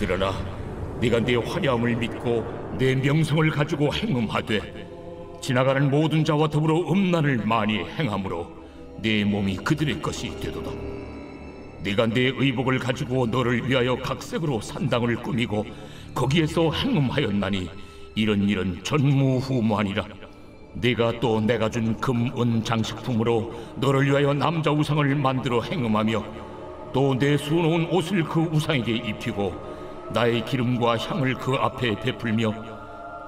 그러나 네가 내 화려함을 믿고 내 명성을 가지고 행음하되 지나가는 모든 자와 더불어 음란을 많이 행함으로 네 몸이 그들의 것이 되도다. 네가 내 의복을 가지고 너를 위하여 각색으로 산당을 꾸미고 거기에서 행음하였나니 이런 일은 전무후무하니라. 네가 또 내가 준 금, 은 장식품으로 너를 위하여 남자 우상을 만들어 행음하며 또 내 수놓은 옷을 그 우상에게 입히고 나의 기름과 향을 그 앞에 베풀며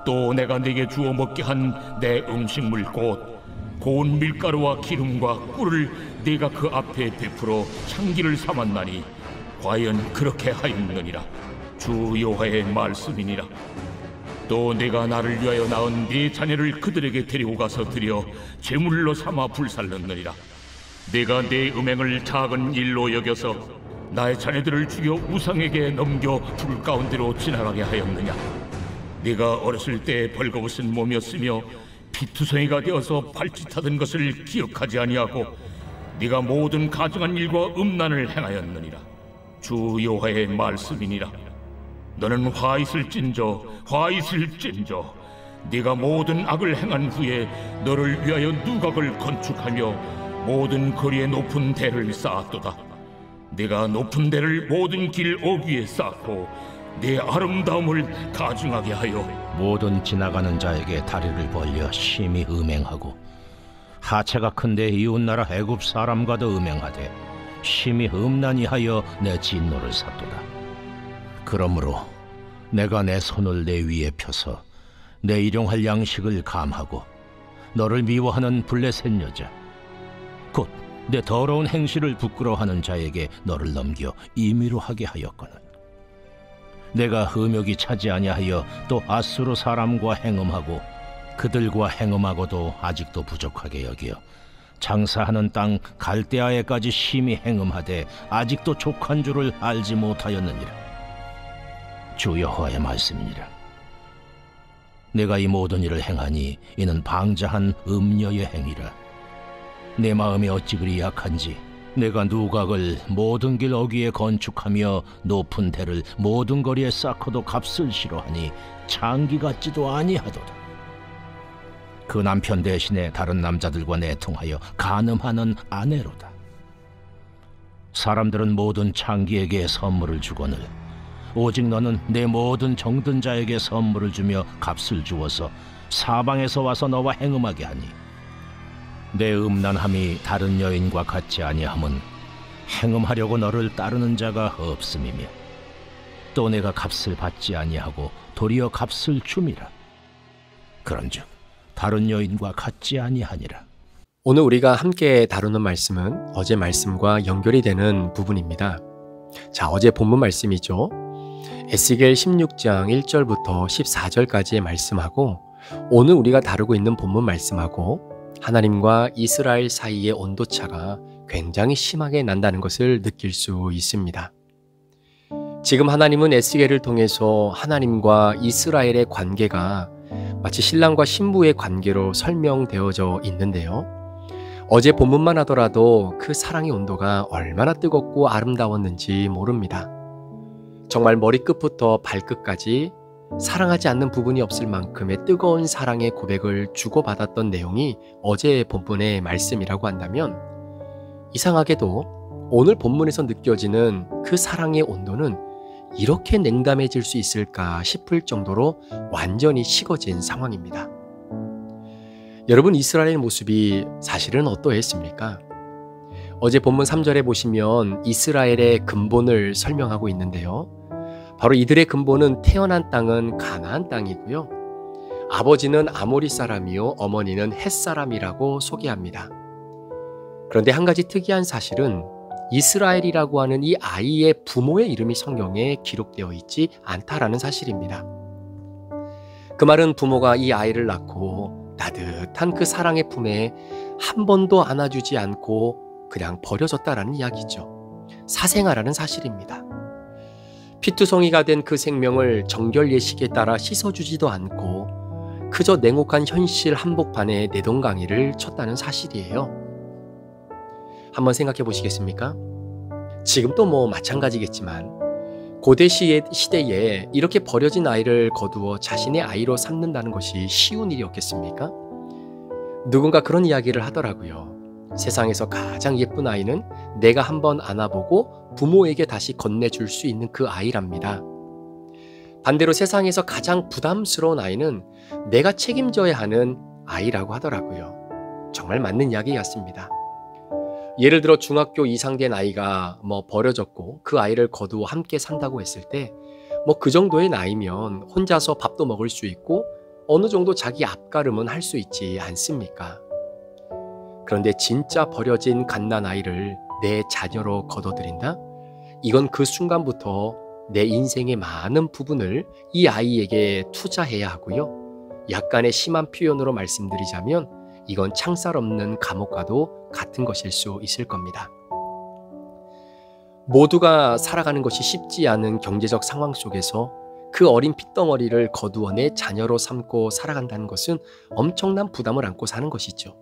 또 내가 네게 주어 먹게 한 내 음식물 곧 고운 밀가루와 기름과 꿀을 네가 그 앞에 베풀어 향기를 삼았나니 과연 그렇게 하였느니라. 주 여호와의 말씀이니라. 또 네가 나를 위하여 낳은 네 자녀를 그들에게 데리고 가서 드려 제물로 삼아 불살렀느니라. 네가 내 음행을 작은 일로 여겨서 나의 자녀들을 죽여 우상에게 넘겨 불 가운데로 지나가게 하였느냐. 네가 어렸을 때 벌거벗은 몸이었으며 피투성이가 되어서 발짓하던 것을 기억하지 아니하고 네가 모든 가증한 일과 음란을 행하였느니라. 주 여호와의 말씀이니라. 너는 화 있을진저 네가 모든 악을 행한 후에 너를 위하여 누각을 건축하며 모든 거리에 높은 대를 쌓았도다. 네가 높은 대를 모든 길 어귀에 쌓고 네 아름다움을 가증하게 하여 모든 지나가는 자에게 다리를 벌려 심히 음행하고 하체가 큰데 이웃나라 애굽 사람과도 음행하되 심히 음란히 하여 내 진노를 샀도다. 그러므로 내가 내 손을 내 위에 펴서 내 일용할 양식을 감하고 너를 미워하는 블레셋 여자 곧 내 더러운 행실을 부끄러워하는 자에게 너를 넘겨 임의로 하게 하였거늘 내가 흠욕이 차지 아니하여 또 아수르 사람과 행음하고 그들과 행음하고도 아직도 부족하게 여기어 장사하는 땅 갈대아에까지 심히 행음하되 아직도 족한 줄을 알지 못하였느니라. 주 여호와의 말씀이니라. 내가 이 모든 일을 행하니 이는 방자한 음녀의 행위라. 내 마음이 어찌 그리 약한지 내가 누각을 모든 길 어귀에 건축하며 높은 대를 모든 거리에 쌓고도 값을 싫어하니 창기 같지도 아니하도다. 그 남편 대신에 다른 남자들과 내통하여 간음하는 아내로다. 사람들은 모든 창기에게 선물을 주거늘 오직 너는 내 모든 정든 자에게 선물을 주며 값을 주어서 사방에서 와서 너와 행음하게 하니 내 음란함이 다른 여인과 같지 아니함은 행음하려고 너를 따르는 자가 없음이며 또 내가 값을 받지 아니하고 도리어 값을 줌이라. 그런즉 다른 여인과 같지 아니하니라. 오늘 우리가 함께 다루는 말씀은 어제 말씀과 연결이 되는 부분입니다. 자, 어제 본문 말씀이죠. 에스겔 16장 1절부터 14절까지의 말씀하고 오늘 우리가 다루고 있는 본문 말씀하고 하나님과 이스라엘 사이의 온도차가 굉장히 심하게 난다는 것을 느낄 수 있습니다. 지금 하나님은 에스겔을 통해서 하나님과 이스라엘의 관계가 마치 신랑과 신부의 관계로 설명되어져 있는데요. 어제 본문만 하더라도 그 사랑의 온도가 얼마나 뜨겁고 아름다웠는지 모릅니다. 정말 머리끝부터 발끝까지 사랑하지 않는 부분이 없을 만큼의 뜨거운 사랑의 고백을 주고받았던 내용이 어제 본문의 말씀이라고 한다면 이상하게도 오늘 본문에서 느껴지는 그 사랑의 온도는 이렇게 냉담해질 수 있을까 싶을 정도로 완전히 식어진 상황입니다. 여러분, 이스라엘의 모습이 사실은 어떠했습니까? 어제 본문 3절에 보시면 이스라엘의 근본을 설명하고 있는데요. 바로 이들의 근본은 태어난 땅은 가나안 땅이고요. 아버지는 아모리 사람이요 어머니는 헷 사람이라고 소개합니다. 그런데 한 가지 특이한 사실은 이스라엘이라고 하는 이 아이의 부모의 이름이 성경에 기록되어 있지 않다라는 사실입니다. 그 말은 부모가 이 아이를 낳고 따뜻한 그 사랑의 품에 한 번도 안아주지 않고 그냥 버려졌다라는 이야기죠. 사생아라는 사실입니다. 피투성이가 된 그 생명을 정결 예식에 따라 씻어주지도 않고 그저 냉혹한 현실 한복판에 내동강이를 쳤다는 사실이에요. 한번 생각해 보시겠습니까? 지금도 마찬가지겠지만 고대 시대에 이렇게 버려진 아이를 거두어 자신의 아이로 삼는다는 것이 쉬운 일이었겠습니까? 누군가 그런 이야기를 하더라고요. 세상에서 가장 예쁜 아이는 내가 한번 안아보고 부모에게 다시 건네줄 수 있는 그 아이랍니다. 반대로 세상에서 가장 부담스러운 아이는 내가 책임져야 하는 아이라고 하더라고요. 정말 맞는 이야기 같습니다. 예를 들어 중학교 이상 된 아이가 버려졌고 그 아이를 거두어 함께 산다고 했을 때 그 정도의 나이면 혼자서 밥도 먹을 수 있고 어느 정도 자기 앞가름은 할 수 있지 않습니까? 그런데 진짜 버려진 갓난아이를 내 자녀로 거둬들인다? 이건 그 순간부터 내 인생의 많은 부분을 이 아이에게 투자해야 하고요. 약간의 심한 표현으로 말씀드리자면 이건 창살 없는 감옥과도 같은 것일 수 있을 겁니다. 모두가 살아가는 것이 쉽지 않은 경제적 상황 속에서 그 어린 핏덩어리를 거두어 내 자녀로 삼고 살아간다는 것은 엄청난 부담을 안고 사는 것이죠.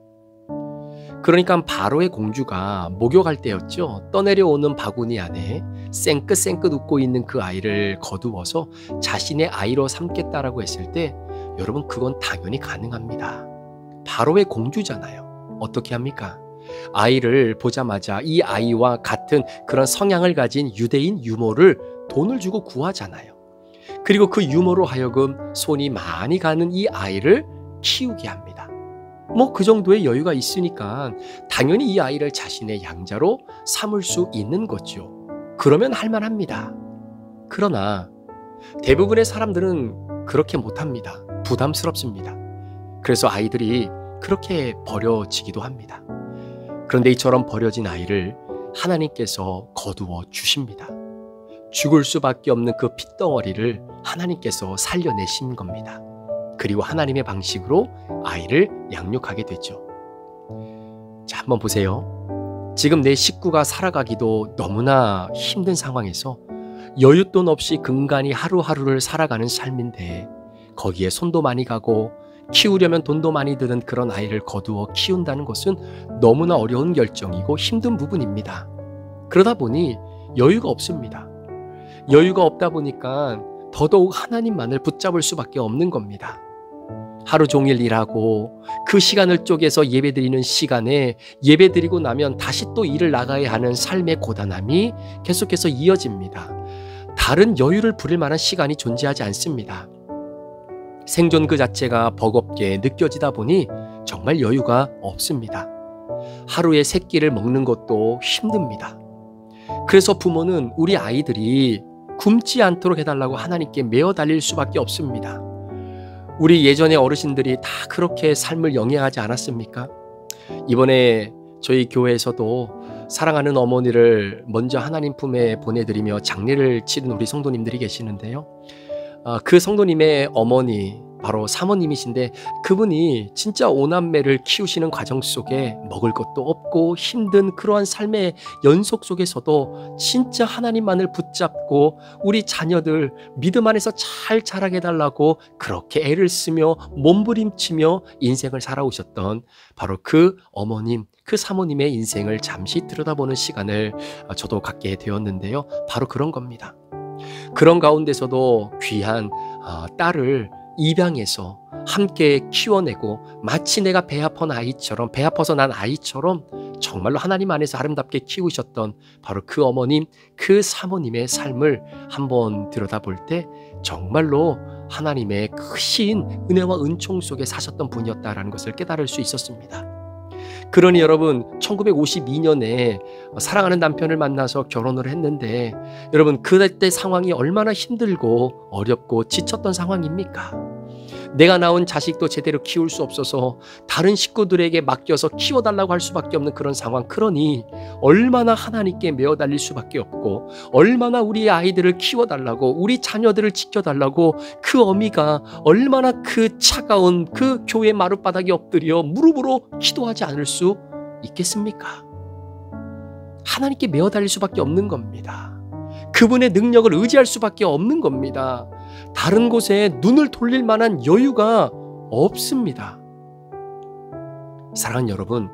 그러니까 바로의 공주가 목욕할 때였죠. 떠내려오는 바구니 안에 쌩긋쌩긋 웃고 있는 그 아이를 거두어서 자신의 아이로 삼겠다라고 했을 때 여러분 그건 당연히 가능합니다. 바로의 공주잖아요. 어떻게 합니까? 아이를 보자마자 이 아이와 같은 그런 성향을 가진 유대인 유모를 돈을 주고 구하잖아요. 그리고 그 유모로 하여금 손이 많이 가는 이 아이를 키우게 합니다. 그 정도의 여유가 있으니까 당연히 이 아이를 자신의 양자로 삼을 수 있는 거죠. 그러면 할만합니다. 그러나 대부분의 사람들은 그렇게 못합니다. 부담스럽습니다. 그래서 아이들이 그렇게 버려지기도 합니다. 그런데 이처럼 버려진 아이를 하나님께서 거두어 주십니다. 죽을 수밖에 없는 그 핏덩어리를 하나님께서 살려내신 겁니다. 그리고 하나님의 방식으로 아이를 양육하게 되죠. 자, 한번 보세요. 지금 내 식구가 살아가기도 너무나 힘든 상황에서 여윳돈 없이 근간히 하루하루를 살아가는 삶인데 거기에 손도 많이 가고 키우려면 돈도 많이 드는 그런 아이를 거두어 키운다는 것은 너무나 어려운 결정이고 힘든 부분입니다. 그러다 보니 여유가 없습니다. 여유가 없다 보니까 더더욱 하나님만을 붙잡을 수밖에 없는 겁니다. 하루 종일 일하고 그 시간을 쪼개서 예배드리는 시간에 예배드리고 나면 다시 또 일을 나가야 하는 삶의 고단함이 계속해서 이어집니다. 다른 여유를 부릴 만한 시간이 존재하지 않습니다. 생존 그 자체가 버겁게 느껴지다 보니 정말 여유가 없습니다. 하루에 세 끼를 먹는 것도 힘듭니다. 그래서 부모는 우리 아이들이 굶지 않도록 해달라고 하나님께 메어 달릴 수밖에 없습니다. 우리 예전의 어르신들이 다 그렇게 삶을 영위하지 않았습니까? 이번에 저희 교회에서도 사랑하는 어머니를 먼저 하나님 품에 보내드리며 장례를 치른 우리 성도님들이 계시는데요. 그 성도님의 어머니 바로 사모님이신데 그분이 진짜 5남매를 키우시는 과정 속에 먹을 것도 없고 힘든 그러한 삶의 연속 속에서도 진짜 하나님만을 붙잡고 우리 자녀들 믿음 안에서 잘 자라게 해달라고 그렇게 애를 쓰며 몸부림치며 인생을 살아오셨던 바로 그 어머님, 그 사모님의 인생을 잠시 들여다보는 시간을 저도 갖게 되었는데요. 바로 그런 겁니다. 그런 가운데서도 귀한 딸을 입양해서 함께 키워내고 마치 내가 배 아파서 난 아이처럼 정말로 하나님 안에서 아름답게 키우셨던 바로 그 어머님, 그 사모님의 삶을 한번 들여다볼 때 정말로 하나님의 크신 은혜와 은총 속에 사셨던 분이었다라는 것을 깨달을 수 있었습니다. 그러니 여러분 1952년에 사랑하는 남편을 만나서 결혼을 했는데 여러분 그때 상황이 얼마나 힘들고 어렵고 지쳤던 상황입니까? 내가 낳은 자식도 제대로 키울 수 없어서 다른 식구들에게 맡겨서 키워달라고 할 수밖에 없는 그런 상황. 그러니 얼마나 하나님께 메어 달릴 수밖에 없고 얼마나 우리 아이들을 키워달라고 우리 자녀들을 지켜달라고 그 어미가 얼마나 그 차가운 그 교회 마룻바닥에 엎드려 무릎으로 기도하지 않을 수 있겠습니까? 하나님께 메어 달릴 수밖에 없는 겁니다. 그분의 능력을 의지할 수밖에 없는 겁니다. 다른 곳에 눈을 돌릴 만한 여유가 없습니다. 사랑하는 여러분,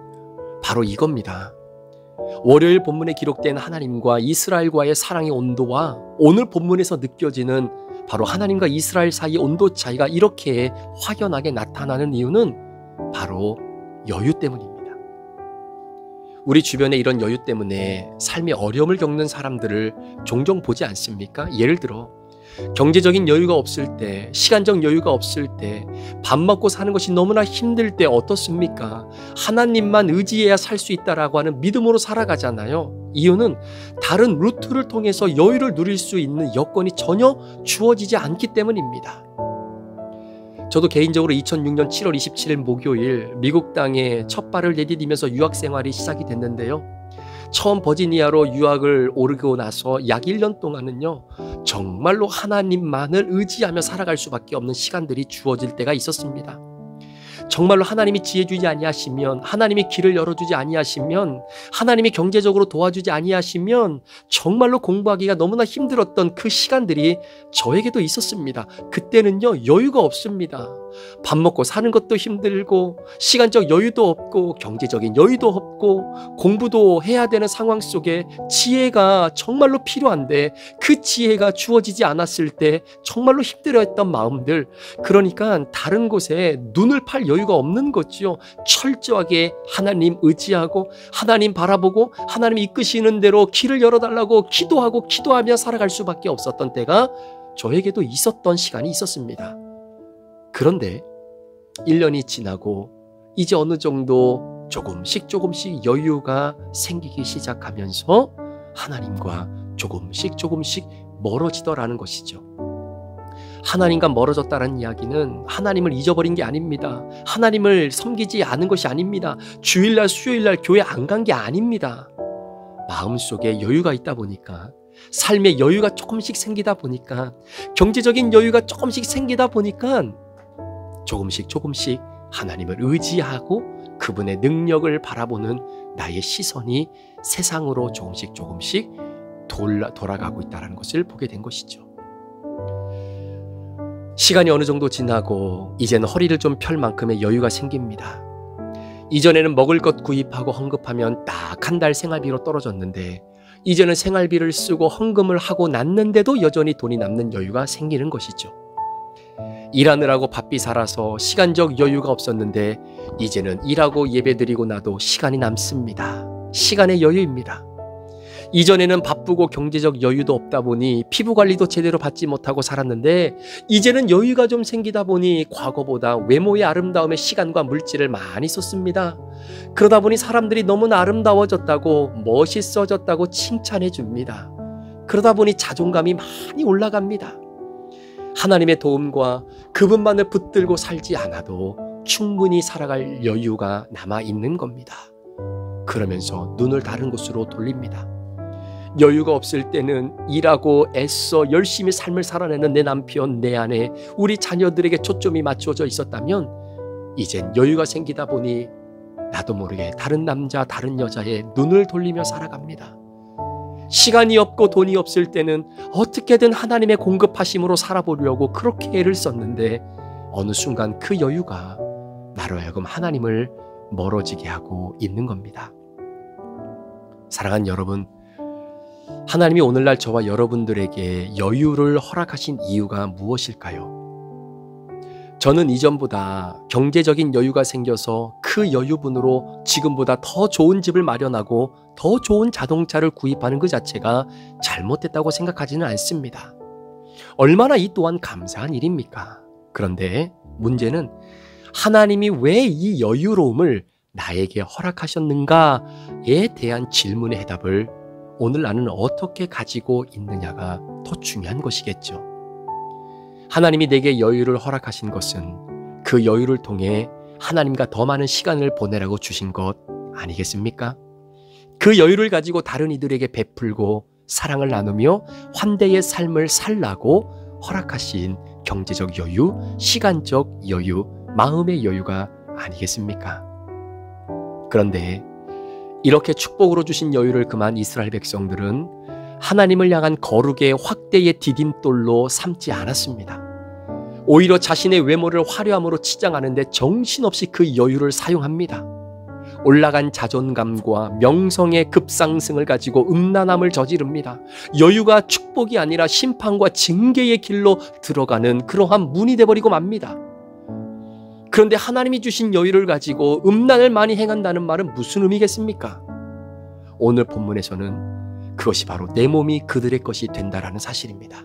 바로 이겁니다. 월요일 본문에 기록된 하나님과 이스라엘과의 사랑의 온도와 오늘 본문에서 느껴지는 바로 하나님과 이스라엘 사이의 온도 차이가 이렇게 확연하게 나타나는 이유는 바로 여유 때문입니다. 우리 주변에 이런 여유 때문에 삶의 어려움을 겪는 사람들을 종종 보지 않습니까? 예를 들어 경제적인 여유가 없을 때, 시간적 여유가 없을 때, 밥 먹고 사는 것이 너무나 힘들 때 어떻습니까? 하나님만 의지해야 살 수 있다라고 하는 믿음으로 살아가잖아요. 이유는 다른 루트를 통해서 여유를 누릴 수 있는 여건이 전혀 주어지지 않기 때문입니다. 저도 개인적으로 2006년 7월 27일 목요일 미국 땅에 첫 발을 내디디면서 유학 생활이 시작이 됐는데요. 처음 버지니아로 유학을 오르고 나서 약 1년 동안은요, 정말로 하나님만을 의지하며 살아갈 수밖에 없는 시간들이 주어질 때가 있었습니다. 정말로 하나님이 지혜 주지 아니하시면, 하나님이 길을 열어주지 아니하시면, 하나님이 경제적으로 도와주지 아니하시면 정말로 공부하기가 너무나 힘들었던 그 시간들이 저에게도 있었습니다. 그때는요, 여유가 없습니다. 밥 먹고 사는 것도 힘들고, 시간적 여유도 없고, 경제적인 여유도 없고, 공부도 해야 되는 상황 속에 지혜가 정말로 필요한데 그 지혜가 주어지지 않았을 때 정말로 힘들어했던 마음들, 그러니까 다른 곳에 눈을 팔 여유가 없는 거지요. 철저하게 하나님 의지하고 하나님 바라보고 하나님이 이끄시는 대로 길을 열어달라고 기도하고 기도하며 살아갈 수밖에 없었던 때가 저에게도 있었던 시간이 있었습니다. 그런데 1년이 지나고 이제 어느 정도 조금씩 여유가 생기기 시작하면서 하나님과 조금씩 멀어지더라는 것이죠. 하나님과 멀어졌다는 이야기는 하나님을 잊어버린 게 아닙니다. 하나님을 섬기지 않은 것이 아닙니다. 주일날 수요일날 교회 안 간 게 아닙니다. 마음속에 여유가 있다 보니까, 삶의 여유가 조금씩 생기다 보니까, 경제적인 여유가 조금씩 생기다 보니까 조금씩 하나님을 의지하고 그분의 능력을 바라보는 나의 시선이 세상으로 조금씩 돌아가고 있다는 것을 보게 된 것이죠. 시간이 어느 정도 지나고 이제는 허리를 좀 펼 만큼의 여유가 생깁니다. 이전에는 먹을 것 구입하고 헌금하면 딱 한 달 생활비로 떨어졌는데 이제는 생활비를 쓰고 헌금을 하고 났는데도 여전히 돈이 남는 여유가 생기는 것이죠. 일하느라고 바삐 살아서 시간적 여유가 없었는데 이제는 일하고 예배드리고 나도 시간이 남습니다. 시간의 여유입니다. 이전에는 바쁘고 경제적 여유도 없다 보니 피부관리도 제대로 받지 못하고 살았는데 이제는 여유가 좀 생기다 보니 과거보다 외모의 아름다움에 시간과 물질을 많이 썼습니다. 그러다 보니 사람들이 너무나 아름다워졌다고, 멋있어졌다고 칭찬해 줍니다. 그러다 보니 자존감이 많이 올라갑니다. 하나님의 도움과 그분만을 붙들고 살지 않아도 충분히 살아갈 여유가 남아있는 겁니다. 그러면서 눈을 다른 곳으로 돌립니다. 여유가 없을 때는 일하고 애써 열심히 삶을 살아내는 내 남편, 내 아내, 우리 자녀들에게 초점이 맞춰져 있었다면 이젠 여유가 생기다 보니 나도 모르게 다른 남자, 다른 여자에 눈을 돌리며 살아갑니다. 시간이 없고 돈이 없을 때는 어떻게든 하나님의 공급하심으로 살아보려고 그렇게 애를 썼는데 어느 순간 그 여유가 나로 하여금 하나님을 멀어지게 하고 있는 겁니다. 사랑하는 여러분, 하나님이 오늘날 저와 여러분들에게 여유를 허락하신 이유가 무엇일까요? 저는 이전보다 경제적인 여유가 생겨서 그 여유분으로 지금보다 더 좋은 집을 마련하고 더 좋은 자동차를 구입하는 그 자체가 잘못됐다고 생각하지는 않습니다. 얼마나 이 또한 감사한 일입니까? 그런데 문제는 하나님이 왜 이 여유로움을 나에게 허락하셨는가에 대한 질문의 해답을 오늘 나는 어떻게 가지고 있느냐가 더 중요한 것이겠죠. 하나님이 내게 여유를 허락하신 것은 그 여유를 통해 하나님과 더 많은 시간을 보내라고 주신 것 아니겠습니까? 그 여유를 가지고 다른 이들에게 베풀고 사랑을 나누며 환대의 삶을 살라고 허락하신 경제적 여유, 시간적 여유, 마음의 여유가 아니겠습니까? 그런데 이렇게 축복으로 주신 여유를 그만 이스라엘 백성들은 하나님을 향한 거룩의 확대의 디딤돌로 삼지 않았습니다. 오히려 자신의 외모를 화려함으로 치장하는데 정신없이 그 여유를 사용합니다. 올라간 자존감과 명성의 급상승을 가지고 음란함을 저지릅니다. 여유가 축복이 아니라 심판과 징계의 길로 들어가는 그러한 문이 되어버리고 맙니다. 그런데 하나님이 주신 여유를 가지고 음란을 많이 행한다는 말은 무슨 의미겠습니까? 오늘 본문에서는 그것이 바로 내 몸이 그들의 것이 된다라는 사실입니다.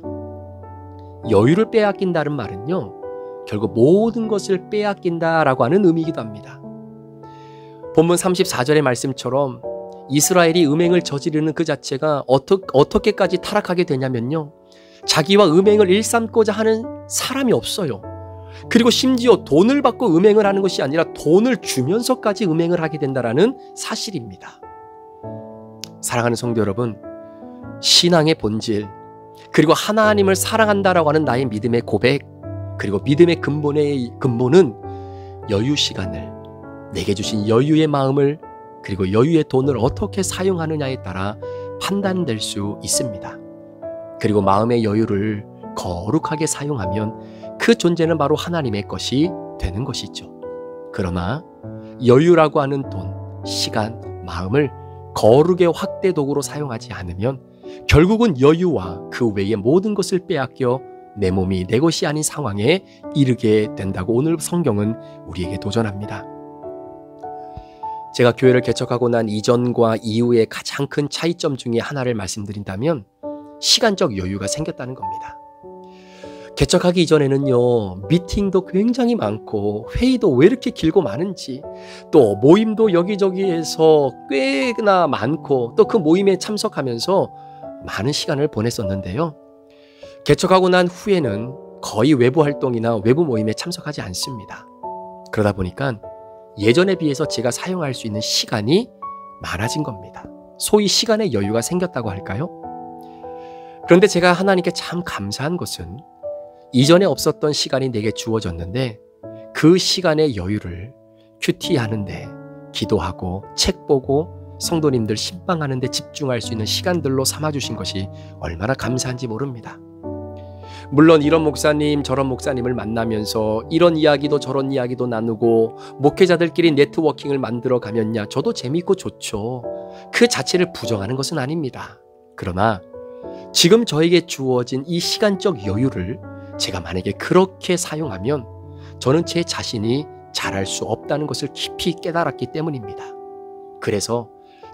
여유를 빼앗긴다는 말은요, 결국 모든 것을 빼앗긴다라고 하는 의미이기도 합니다. 본문 34절의 말씀처럼 이스라엘이 음행을 저지르는 그 자체가 어떻게까지 타락하게 되냐면요, 자기와 음행을 일삼고자 하는 사람이 없어요. 그리고 심지어 돈을 받고 음행을 하는 것이 아니라 돈을 주면서까지 음행을 하게 된다라는 사실입니다. 사랑하는 성도 여러분, 신앙의 본질, 그리고 하나님을 사랑한다라고 하는 나의 믿음의 고백, 그리고 믿음의 근본은 여유 시간을, 내게 주신 여유의 마음을, 그리고 여유의 돈을 어떻게 사용하느냐에 따라 판단될 수 있습니다. 그리고 마음의 여유를 거룩하게 사용하면 그 존재는 바로 하나님의 것이 되는 것이죠. 그러나 여유라고 하는 돈, 시간, 마음을 거룩의 확대 도구로 사용하지 않으면 결국은 여유와 그 외의 모든 것을 빼앗겨 내 몸이 내 것이 아닌 상황에 이르게 된다고 오늘 성경은 우리에게 도전합니다. 제가 교회를 개척하고 난 이전과 이후의 가장 큰 차이점 중에 하나를 말씀드린다면 시간적 여유가 생겼다는 겁니다. 개척하기 이전에는요, 미팅도 굉장히 많고 회의도 왜 이렇게 길고 많은지, 또 모임도 여기저기에서 꽤나 많고 또 그 모임에 참석하면서 많은 시간을 보냈었는데요. 개척하고 난 후에는 거의 외부 활동이나 외부 모임에 참석하지 않습니다. 그러다 보니까 예전에 비해서 제가 사용할 수 있는 시간이 많아진 겁니다. 소위 시간의 여유가 생겼다고 할까요? 그런데 제가 하나님께 참 감사한 것은 이전에 없었던 시간이 내게 주어졌는데 그 시간의 여유를 큐티하는데, 기도하고 책 보고 성도님들 신방하는 데 집중할 수 있는 시간들로 삼아주신 것이 얼마나 감사한지 모릅니다. 물론 이런 목사님 저런 목사님을 만나면서 이런 이야기도 저런 이야기도 나누고 목회자들끼리 네트워킹을 만들어 가면야 저도 재미있고 좋죠. 그 자체를 부정하는 것은 아닙니다. 그러나 지금 저에게 주어진 이 시간적 여유를 제가 만약에 그렇게 사용하면 저는 제 자신이 잘할 수 없다는 것을 깊이 깨달았기 때문입니다. 그래서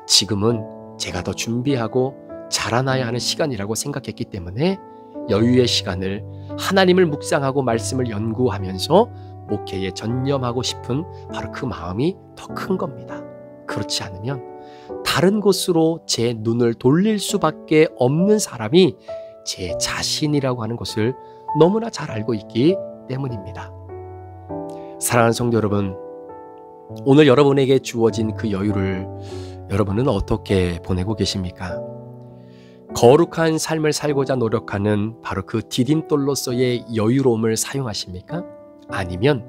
지금은 제가 더 준비하고 자라나야 하는 시간이라고 생각했기 때문에 여유의 시간을 하나님을 묵상하고 말씀을 연구하면서 목회에 전념하고 싶은 바로 그 마음이 더 큰 겁니다. 그렇지 않으면 다른 곳으로 제 눈을 돌릴 수밖에 없는 사람이 제 자신이라고 하는 것을 너무나 잘 알고 있기 때문입니다. 사랑하는 성도 여러분, 오늘 여러분에게 주어진 그 여유를 여러분은 어떻게 보내고 계십니까? 거룩한 삶을 살고자 노력하는 바로 그 디딤돌로서의 여유로움을 사용하십니까? 아니면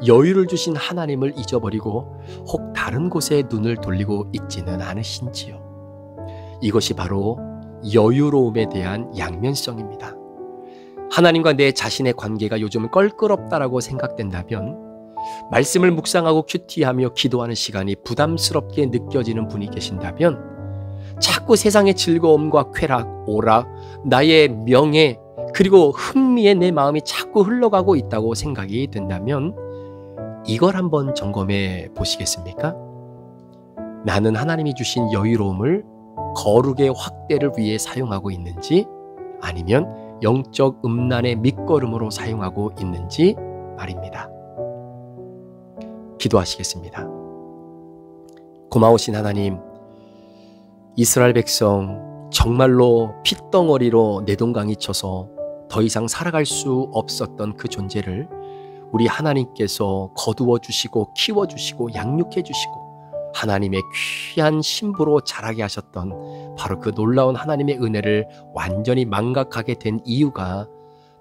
여유를 주신 하나님을 잊어버리고 혹 다른 곳에 눈을 돌리고 있지는 않으신지요? 이것이 바로 여유로움에 대한 양면성입니다. 하나님과 내 자신의 관계가 요즘 껄끄럽다라고 생각된다면, 말씀을 묵상하고 큐티하며 기도하는 시간이 부담스럽게 느껴지는 분이 계신다면, 자꾸 세상의 즐거움과 쾌락, 오락, 나의 명예, 그리고 흥미에 내 마음이 자꾸 흘러가고 있다고 생각이 된다면 이걸 한번 점검해 보시겠습니까? 나는 하나님이 주신 여유로움을 거룩의 확대를 위해 사용하고 있는지, 아니면 영적 음란의 밑거름으로 사용하고 있는지 말입니다. 기도하시겠습니다. 고마우신 하나님, 이스라엘 백성 정말로 핏덩어리로 내동강이 쳐서 더 이상 살아갈 수 없었던 그 존재를 우리 하나님께서 거두어 주시고 키워 주시고 양육해 주시고 하나님의 귀한 신부로 자라게 하셨던 바로 그 놀라운 하나님의 은혜를 완전히 망각하게 된 이유가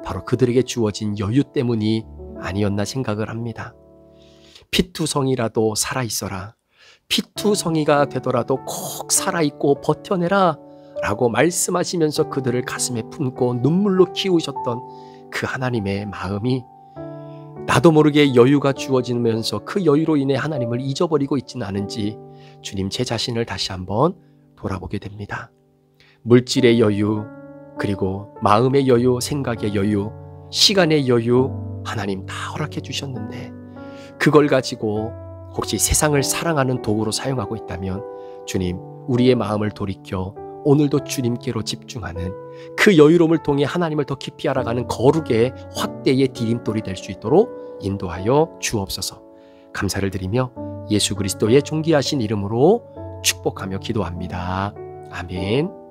바로 그들에게 주어진 여유 때문이 아니었나 생각을 합니다. 피투성이라도 살아있어라, 피투성이가 되더라도 꼭 살아있고 버텨내라 라고 말씀하시면서 그들을 가슴에 품고 눈물로 키우셨던 그 하나님의 마음이 나도 모르게 여유가 주어지면서 그 여유로 인해 하나님을 잊어버리고 있지는 않은지 주님 제 자신을 다시 한번 돌아보게 됩니다. 물질의 여유, 그리고 마음의 여유, 생각의 여유, 시간의 여유 하나님 다 허락해 주셨는데 그걸 가지고 혹시 세상을 사랑하는 도구로 사용하고 있다면 주님, 우리의 마음을 돌이켜 오늘도 주님께로 집중하는 그 여유로움을 통해 하나님을 더 깊이 알아가는 거룩의 확대의 디딤돌이 될 수 있도록 인도하여 주옵소서. 감사를 드리며 예수 그리스도의 존귀하신 이름으로 축복하며 기도합니다. 아멘.